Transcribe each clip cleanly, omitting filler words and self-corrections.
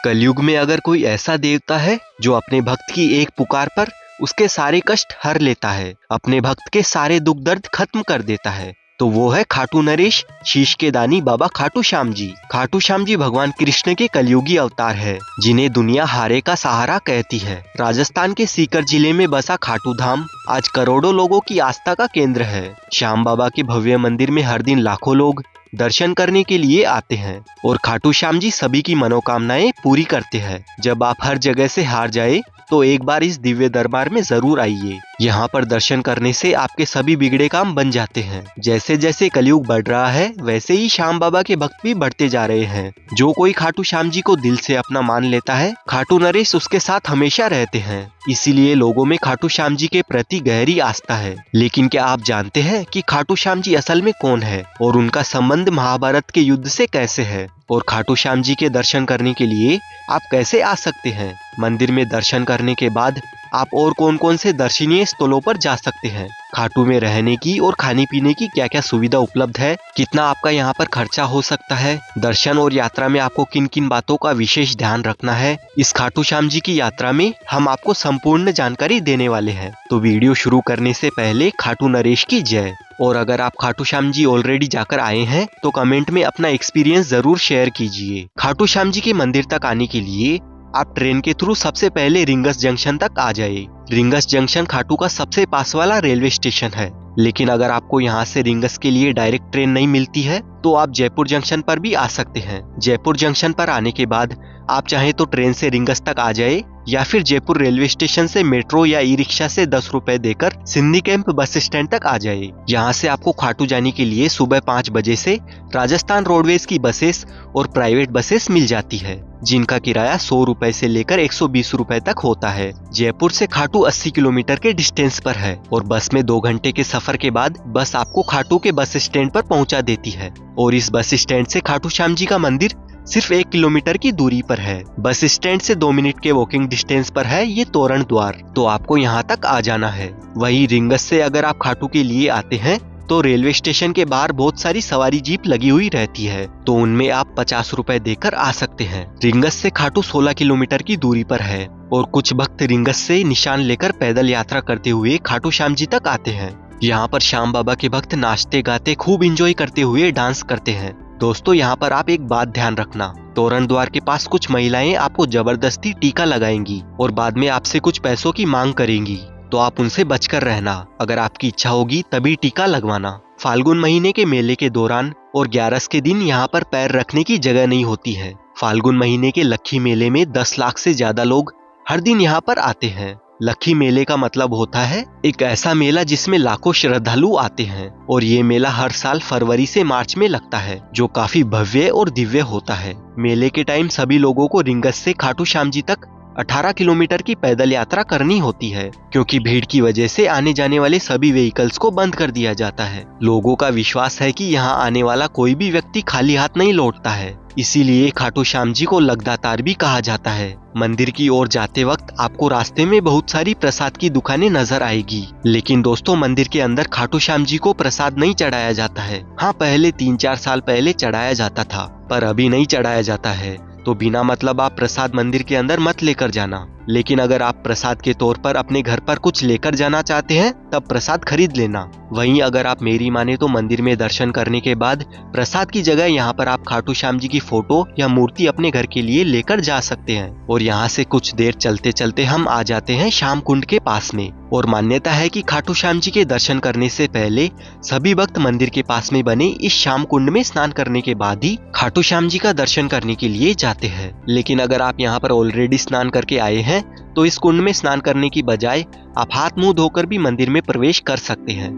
कलयुग में अगर कोई ऐसा देवता है जो अपने भक्त की एक पुकार पर उसके सारे कष्ट हर लेता है, अपने भक्त के सारे दुख दर्द खत्म कर देता है, तो वो है खाटू नरेश, शीश के दानी बाबा खाटू श्याम जी। खाटू श्याम जी भगवान कृष्ण के कलयुगी अवतार है, जिन्हें दुनिया हारे का सहारा कहती है। राजस्थान के सीकर जिले में बसा खाटू धाम आज करोड़ों लोगों की आस्था का केंद्र है। श्याम बाबा के भव्य मंदिर में हर दिन लाखों लोग दर्शन करने के लिए आते हैं और खाटू श्याम जी सभी की मनोकामनाएं पूरी करते हैं। जब आप हर जगह से हार जाए तो एक बार इस दिव्य दरबार में जरूर आइए। यहाँ पर दर्शन करने से आपके सभी बिगड़े काम बन जाते हैं। जैसे जैसे कलयुग बढ़ रहा है वैसे ही श्याम बाबा के भक्त भी बढ़ते जा रहे हैं। जो कोई खाटू श्याम जी को दिल से अपना मान लेता है, खाटू नरेश उसके साथ हमेशा रहते हैं। इसीलिए लोगों में खाटू श्याम जी के प्रति गहरी आस्था है। लेकिन क्या आप जानते हैं कि खाटू श्याम जी असल में कौन है और उनका संबंध महाभारत के युद्ध से कैसे है, और खाटू श्याम जी के दर्शन करने के लिए आप कैसे आ सकते हैं? मंदिर में दर्शन करने के बाद आप और कौन कौन से दर्शनीय स्थलों पर जा सकते हैं? खाटू में रहने की और खाने पीने की क्या क्या सुविधा उपलब्ध है? कितना आपका यहाँ पर खर्चा हो सकता है? दर्शन और यात्रा में आपको किन किन बातों का विशेष ध्यान रखना है? इस खाटू श्याम जी की यात्रा में हम आपको संपूर्ण जानकारी देने वाले हैं। तो वीडियो शुरू करने से पहले खाटू नरेश की जय। और अगर आप खाटू श्याम जी ऑलरेडी जाकर आए हैं तो कमेंट में अपना एक्सपीरियंस जरूर शेयर कीजिए। खाटू श्याम जी के मंदिर तक आने के लिए आप ट्रेन के थ्रू सबसे पहले रिंगस जंक्शन तक आ जाइए। रिंगस जंक्शन खाटू का सबसे पास वाला रेलवे स्टेशन है। लेकिन अगर आपको यहाँ से रिंगस के लिए डायरेक्ट ट्रेन नहीं मिलती है तो आप जयपुर जंक्शन पर भी आ सकते हैं। जयपुर जंक्शन पर आने के बाद आप चाहे तो ट्रेन से रिंगस तक आ जाए या फिर जयपुर रेलवे स्टेशन से मेट्रो या ई रिक्शा से 10 रुपए देकर सिंधी कैंप बस स्टैंड तक आ जाए। यहाँ से आपको खाटू जाने के लिए सुबह 5 बजे से राजस्थान रोडवेज की बसेस और प्राइवेट बसेस मिल जाती है, जिनका किराया 100 रुपए से लेकर 120 रुपए तक होता है। जयपुर से खाटू 80 किलोमीटर के डिस्टेंस पर है और बस में 2 घंटे के सफर के बाद बस आपको खाटू के बस स्टैंड पर पहुंचा देती है। और इस बस स्टैंड से खाटू श्याम जी का मंदिर सिर्फ 1 किलोमीटर की दूरी पर है। बस स्टैंड से 2 मिनट के वॉकिंग डिस्टेंस पर है ये तोरण द्वार, तो आपको यहाँ तक आ जाना है। वहीं रिंगस से अगर आप खाटू के लिए आते हैं तो रेलवे स्टेशन के बाहर बहुत सारी सवारी जीप लगी हुई रहती है, तो उनमें आप 50 रुपए देकर आ सकते हैं। रिंगस से खाटू 16 किलोमीटर की दूरी पर है और कुछ भक्त रिंगस से निशान लेकर पैदल यात्रा करते हुए खाटू श्याम जी तक आते हैं। यहाँ पर श्याम बाबा के भक्त नाचते गाते खूब एंजॉय करते हुए डांस करते हैं। दोस्तों यहाँ पर आप एक बात ध्यान रखना, तोरण द्वार के पास कुछ महिलाएं आपको जबरदस्ती टीका लगाएंगी और बाद में आपसे कुछ पैसों की मांग करेंगी, तो आप उनसे बचकर रहना। अगर आपकी इच्छा होगी तभी टीका लगवाना। फाल्गुन महीने के मेले के दौरान और 11 के दिन यहाँ पर पैर रखने की जगह नहीं होती है। फाल्गुन महीने के लक्खी मेले में 10 लाख से ज्यादा लोग हर दिन यहाँ पर आते हैं। लक्खी मेले का मतलब होता है एक ऐसा मेला जिसमें लाखों श्रद्धालु आते हैं, और ये मेला हर साल फरवरी से मार्च में लगता है, जो काफी भव्य और दिव्य होता है। मेले के टाइम सभी लोगों को रिंगस से खाटू श्याम जी तक 18 किलोमीटर की पैदल यात्रा करनी होती है, क्योंकि भीड़ की वजह से आने जाने वाले सभी व्हीकल्स को बंद कर दिया जाता है। लोगों का विश्वास है कि यहाँ आने वाला कोई भी व्यक्ति खाली हाथ नहीं लौटता है, इसीलिए खाटू श्याम जी को लगदातार भी कहा जाता है। मंदिर की ओर जाते वक्त आपको रास्ते में बहुत सारी प्रसाद की दुकानें नजर आएगी, लेकिन दोस्तों मंदिर के अंदर खाटू श्याम जी को प्रसाद नहीं चढ़ाया जाता है। हाँ, पहले 3-4 साल पहले चढ़ाया जाता था, पर अभी नहीं चढ़ाया जाता है। तो बिना मतलब आप प्रसाद मंदिर के अंदर मत लेकर जाना। लेकिन अगर आप प्रसाद के तौर पर अपने घर पर कुछ लेकर जाना चाहते हैं तब प्रसाद खरीद लेना। वहीं अगर आप मेरी माने तो मंदिर में दर्शन करने के बाद प्रसाद की जगह यहाँ पर आप खाटू श्याम जी की फोटो या मूर्ति अपने घर के लिए लेकर जा सकते हैं। और यहाँ से कुछ देर चलते चलते हम आ जाते हैं श्याम कुंड के पास में। और मान्यता है कि खाटू श्याम जी के दर्शन करने से पहले सभी भक्त मंदिर के पास में बने इस श्याम कुंड में स्नान करने के बाद ही खाटू श्याम जी का दर्शन करने के लिए जाते हैं। लेकिन अगर आप यहाँ पर ऑलरेडी स्नान करके आए हैं तो इस कुंड में स्नान करने की बजाय आप हाथ मुंह धोकर भी मंदिर में प्रवेश कर सकते हैं।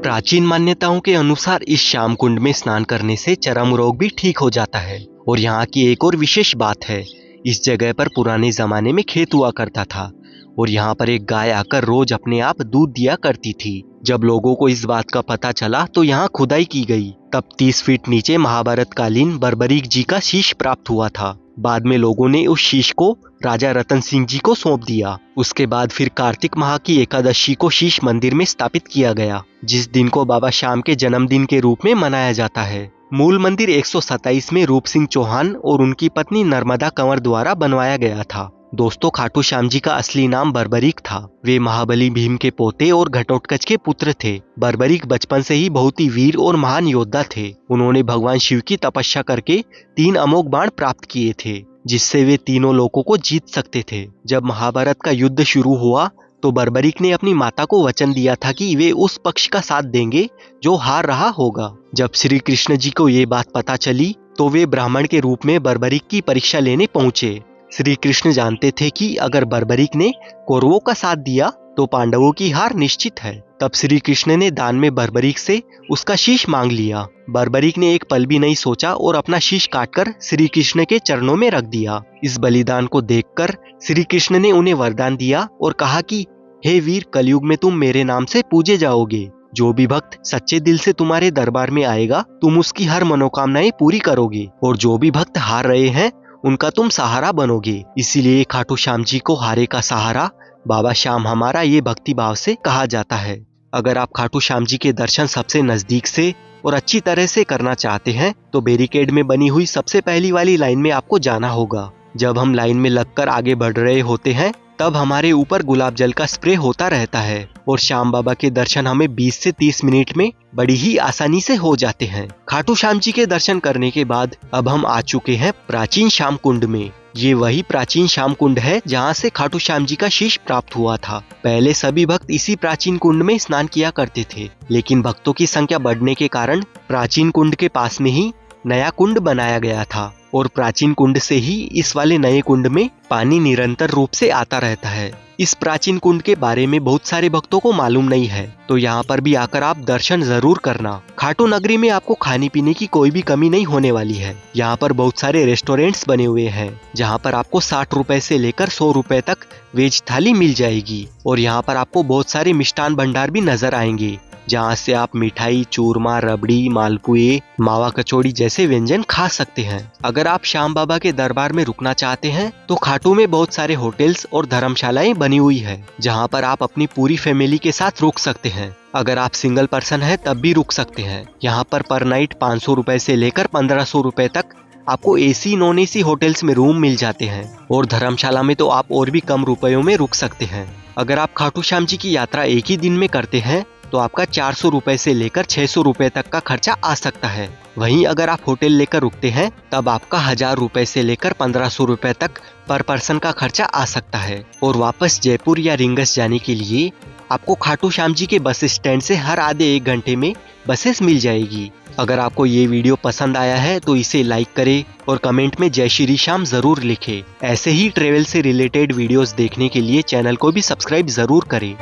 प्राचीन मान्यताओं के अनुसार इस श्याम कुंड में स्नान करने से चर्म रोग भी ठीक हो जाता है। और यहाँ की एक और विशेष बात है, इस जगह पर पुराने जमाने में खेत हुआ करता था और यहाँ पर एक गाय आकर रोज अपने आप दूध दिया करती थी। जब लोगों को इस बात का पता चला तो यहाँ खुदाई की गई, तब 30 फीट नीचे महाभारत कालीन बर्बरीक जी का शीश प्राप्त हुआ था। बाद में लोगों ने उस शीश को राजा रतन सिंह जी को सौंप दिया। उसके बाद फिर कार्तिक माह की एकादशी को शीश मंदिर में स्थापित किया गया, जिस दिन को बाबा श्याम के जन्मदिन के रूप में मनाया जाता है। मूल मंदिर 127 में रूप सिंह चौहान और उनकी पत्नी नर्मदा कंवर द्वारा बनवाया गया था। दोस्तों, खाटू श्याम जी का असली नाम बर्बरीक था। वे महाबली भीम के पोते और घटोत्कच के पुत्र थे। बर्बरीक बचपन से ही बहुत ही वीर और महान योद्धा थे। उन्होंने भगवान शिव की तपस्या करके 3 अमोघ बाण प्राप्त किए थे, जिससे वे तीनों लोकों को जीत सकते थे। जब महाभारत का युद्ध शुरू हुआ तो बर्बरीक ने अपनी माता को वचन दिया था कि वे उस पक्ष का साथ देंगे जो हार रहा होगा। जब श्री कृष्ण जी को ये बात पता चली तो वे ब्राह्मण के रूप में बर्बरीक की परीक्षा लेने पहुंचे। श्री कृष्ण जानते थे कि अगर बर्बरीक ने कौरवों का साथ दिया तो पांडवों की हार निश्चित है। तब श्री कृष्ण ने दान में बर्बरीक से उसका शीश मांग लिया। बर्बरीक ने एक पल भी नहीं सोचा और अपना शीश काटकर श्री कृष्ण के चरणों में रख दिया। इस बलिदान को देखकर श्री कृष्ण ने उन्हें वरदान दिया और कहा कि हे वीर, कलयुग में तुम मेरे नाम से पूजे जाओगे। जो भी भक्त सच्चे दिल से तुम्हारे दरबार में आएगा, तुम उसकी हर मनोकामनाएं पूरी करोगे, और जो भी भक्त हार रहे हैं उनका तुम सहारा बनोगे। इसीलिए खाटू श्याम जी को हारे का सहारा, बाबा श्याम हमारा, ये भक्ति भाव से कहा जाता है। अगर आप खाटू श्याम जी के दर्शन सबसे नजदीक से और अच्छी तरह से करना चाहते हैं तो बैरिकेड में बनी हुई सबसे पहली वाली लाइन में आपको जाना होगा। जब हम लाइन में लगकर आगे बढ़ रहे होते हैं तब हमारे ऊपर गुलाब जल का स्प्रे होता रहता है और श्याम बाबा के दर्शन हमें 20 से 30 मिनट में बड़ी ही आसानी से हो जाते हैं। खाटू श्याम जी के दर्शन करने के बाद अब हम आ चुके हैं प्राचीन श्याम कुंड में। ये वही प्राचीन श्याम कुंड है जहाँ से खाटू श्याम जी का शीश प्राप्त हुआ था। पहले सभी भक्त इसी प्राचीन कुंड में स्नान किया करते थे, लेकिन भक्तों की संख्या बढ़ने के कारण प्राचीन कुंड के पास में ही नया कुंड बनाया गया था और प्राचीन कुंड से ही इस वाले नए कुंड में पानी निरंतर रूप से आता रहता है। इस प्राचीन कुंड के बारे में बहुत सारे भक्तों को मालूम नहीं है, तो यहाँ पर भी आकर आप दर्शन जरूर करना। खाटू नगरी में आपको खाने पीने की कोई भी कमी नहीं होने वाली है। यहाँ पर बहुत सारे रेस्टोरेंट्स बने हुए हैं जहाँ पर आपको 60 रुपए से लेकर 100 रुपए तक वेज थाली मिल जाएगी, और यहाँ पर आपको बहुत सारे मिष्ठान भंडार भी नजर आएंगे जहाँ से आप मिठाई, चूरमा, रबड़ी, मालपुए, मावा कचौड़ी जैसे व्यंजन खा सकते हैं। अगर आप श्याम बाबा के दरबार में रुकना चाहते हैं तो खाटू में बहुत सारे होटल्स और धर्मशालाएं बनी हुई है जहाँ पर आप अपनी पूरी फैमिली के साथ रुक सकते हैं। अगर आप सिंगल पर्सन है तब भी रुक सकते हैं। यहाँ पर नाइट 500 रुपए से लेकर 1500 रुपए तक आपको एसी नॉन एसी होटल्स में रूम मिल जाते हैं, और धर्मशाला में तो आप और भी कम रुपयों में रुक सकते हैं। अगर आप खाटू श्याम जी की यात्रा एक ही दिन में करते हैं तो आपका 400 रुपए से लेकर 600 रुपए तक का खर्चा आ सकता है। वहीं अगर आप होटल लेकर रुकते हैं तब आपका 1000 रुपए से लेकर 1500 रुपए तक पर पर्सन का खर्चा आ सकता है। और वापस जयपुर या रिंगस जाने के लिए आपको खाटू श्याम जी के बस स्टैंड से हर आधे 1 घंटे में बसेस मिल जाएगी। अगर आपको ये वीडियो पसंद आया है तो इसे लाइक करें और कमेंट में जय श्री श्याम जरूर लिखें। ऐसे ही ट्रेवल से रिलेटेड वीडियोस देखने के लिए चैनल को भी सब्सक्राइब जरूर करें।